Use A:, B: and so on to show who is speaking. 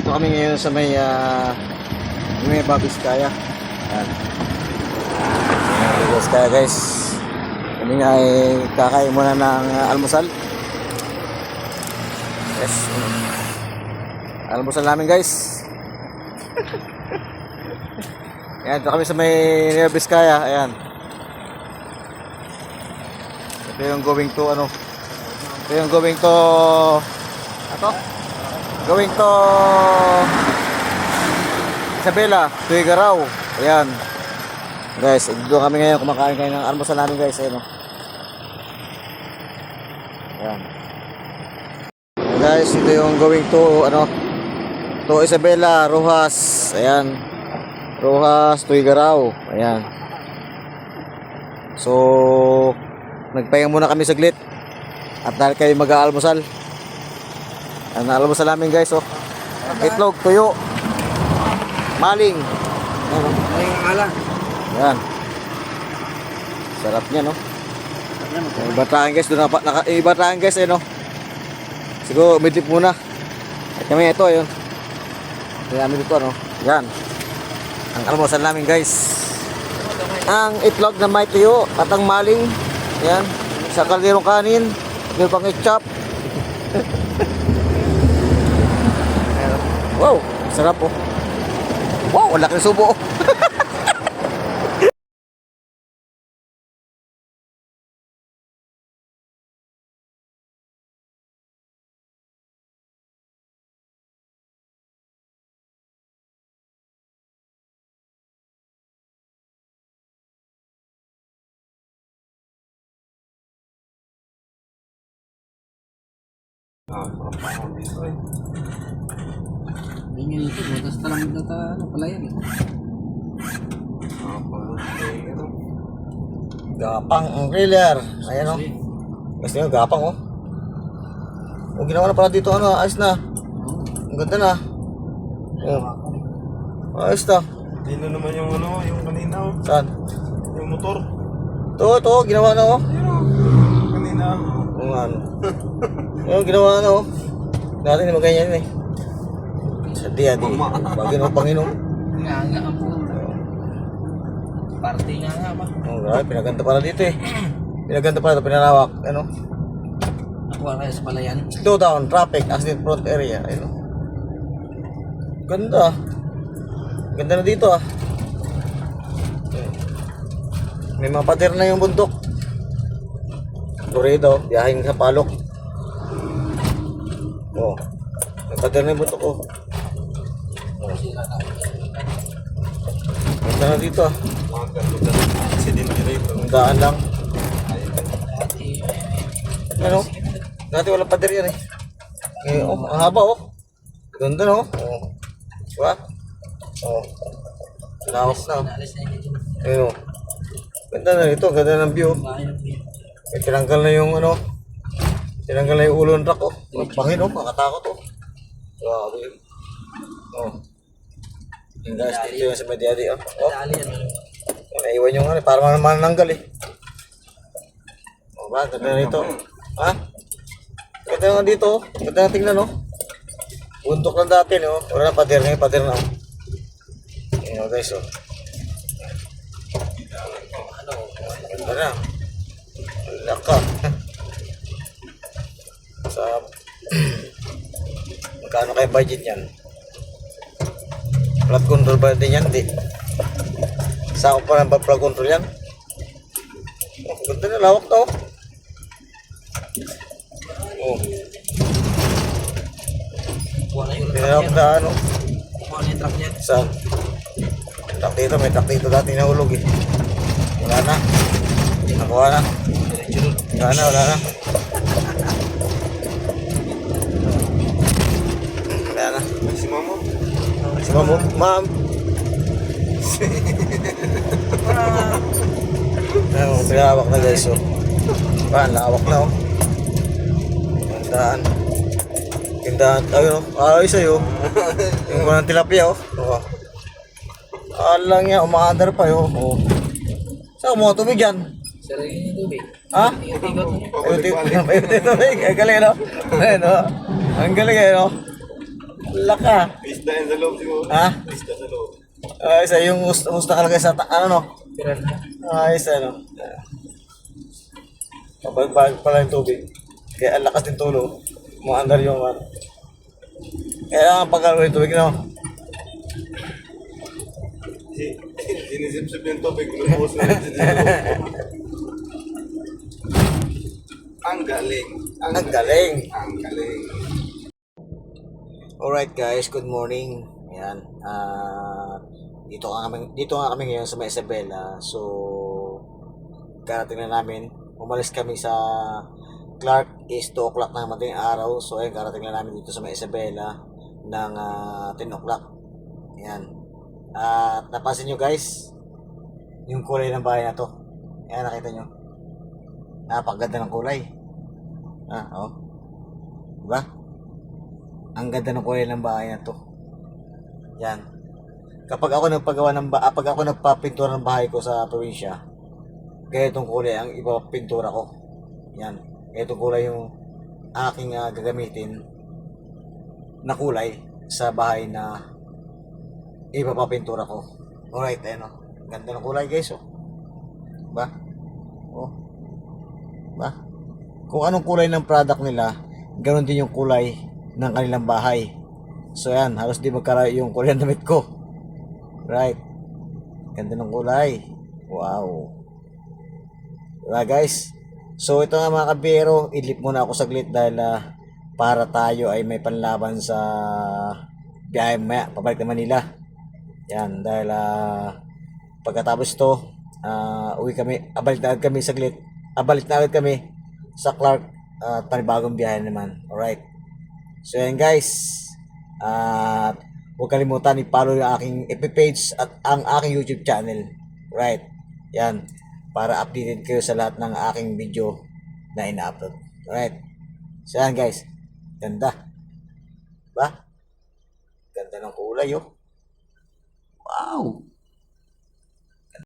A: Dito kami ngayon sa may Babiskaya. Ayan. Babiskaya guys. Kami nga ay kakain muna ng almusal. Yes. Almusal namin guys. Ayan, dito kami sa may Babiskaya. Ayan. Ito yung going to ano. Ito yung going to going to Isabela, Tuigaraw. Ayan. Guys, dito kami ngayon kumakain kayo ng almusal namin guys. Ayan o. Ayan. Guys, ito yung going to ano, to Isabela, Rojas. Ayan. Rojas, Tuigaraw. Ayan. So, nagpahinga muna kami saglit. At dahil kayo mag-aalmusal. Ang almusal namin guys, oh. Itlog, tuyo, maling. Ano?
B: Ay, ala.
A: Yan. Sarap niya, no? Ibataan guys, doon ibataan guys, eh, no? Siguro, midlip muna. At kami, ito, ayun. Kaya namin dito, ano? Yan. Ang almusal namin guys. Ang itlog na may tuyo at ang maling. Yan. Sa kalderong kanin. Yung pang i-chop. Wow, sarap po. Wow, ang laki ng subo.
B: Ganyan ito, butas talang data, ano pala yan eh.
A: Gapang ang griller. Ayan, oh. Gusto nyo, gapang, oh. O, ginawa na pala dito, ano, ayos na. Ang ganda na. Oh. Ayos na.
C: Hindi na naman yung ano, yung kanina oh.
A: Saan?
C: Yung motor.
A: Ito, ginawa na, oh.
C: Yun oh. Kanina.
A: Kung ano. Yung ginawa na, oh. Natin naman ganyan, eh. Sa di. Bagay ng Panginoon.
B: Nga ang puto. Party nga ba?
A: Oh, grabe, pinaganda pala dito, eh. Pinaganda pala ito, pinalawak. Ano?
B: Nakuha kayo sa palayan.
A: Slow down, traffic, accident front area. Ayun. Ganda. Ganda na dito ah. May mga pader na yung bundok. Florida, biyaheng sa Palok. Oh. May pader na yung bundok oh. Ganda na dito ah.
C: Mga ganda na accident rate.
A: Ang daan lang. Ano? Dati walang pader yan eh. Eh, oh, ang haba oh. Ganda no? Oh. Diba? Oh. Lawak na.
B: Naalis na yun.
A: Ayun oh. Ganda na ito, ganda ng view. Eh, tinanggal na yung ano. Tinanggal na yung ulo ng truck oh. Bangin oh, makatakot oh. Grabe. Oh. Yung guys, dito yung sa Mediadi oh. Oh.
B: Dali yan.
A: Naiwan yung ano, para mananggal eh. Oh, ba? Ganda na ito. Ha? Ganda nga dito. Ganda na tingnan, no? Bundok lang dati, no? Wala na pader na yung pader na. Ayan, guys, oh. Ganda na. Laka. Sa... Magkano kayo budget yan? Flood control ba din yan? Hindi. Sakop pa ng flood control yan? Oh, ganda na, lawak to. Oh.
B: Kuha na yung truck
A: Pinalawak
B: niya.
A: na ano.
B: Kuha na yung truck niya.
A: Saan? Truck dito, may truck dito dati nahulog eh. Wala na. Nakuha na. Wala na, wala na. Wala na.
C: Si Mamo.
A: Si Mamo, ma'am. Ayun, pinalawak na guys oh. Ba, lawak na oh. Tindahan. Tindahan. Ayun oh. Ayos sa'yo. Yung walang tilapia oh. Oh. Alang yan, umaandar pa yun. Oh. Saan mo tubig yan?
B: Sarili yung tubig.
A: Ha?
B: Ikot mo.
A: Ayun, tubig. Ang galing no? Ayun oh. Ang galing eh no? Laka.
C: Isda yan sa loob siguro.
A: Ha?
C: Isda sa loob.
A: Isa yung gusto kalagay sa ano no?
B: Piran na.
A: Isa no. Kapag pala yung tubig. Kaya ang lakas din tulo. Maandar yung ano. Kaya ang pagkalo yung tubig no.
C: Sinisip-sip yung tubig. Lumuhos na rin sa loob. Ang galing.
A: Ang galing.
C: Ang galing.
A: Alright guys, good morning. Ayan. Dito nga kami ngayon sa May Isabela. So karating na namin. Umalis kami sa Clark is 2 o'clock na madaling araw. So ayun, karating na namin dito sa May Isabela ng 10 o'clock. Ayan. At napansin nyo guys, yung kulay ng bahay na to. Ayan, nakita nyo. Napakaganda ng kulay. Oh. Diba? Ang ganda ng kulay ng bahay na to. Yan. Kapag ako nagpapintura ng bahay ko sa probinsya, ganitong kulay ang ipapintura ko. Yan. Ganitong kulay yung aking gagamitin na kulay sa bahay na ipapapintura ko. Alright, ayan o. Ganda ng kulay guys, oh. Ba? Oh. Ba? Kung anong kulay ng product nila, ganoon din yung kulay ng kanilang bahay. So yan, halos di magkara yung kulay ng damit ko. Right. Ganda ng kulay. Wow. Diba guys? So ito nga mga kabiyero, idlip muna ako saglit dahil para tayo ay may panlaban sa biyahe maya, pabalik na Manila. Yan, dahil pagkatapos ito, uwi kami, abalik na agad kami saglit. Abalik na agad kami sa Clark, panibagong biyahe naman. Alright. So yan guys, at huwag kalimutan i-follow yung aking FB page at ang aking YouTube channel. Right. Yan. Para updated kayo sa lahat ng aking video na ina-upload. Right. So yan guys. Ganda. Ba? Ganda ng kulay oh. Wow.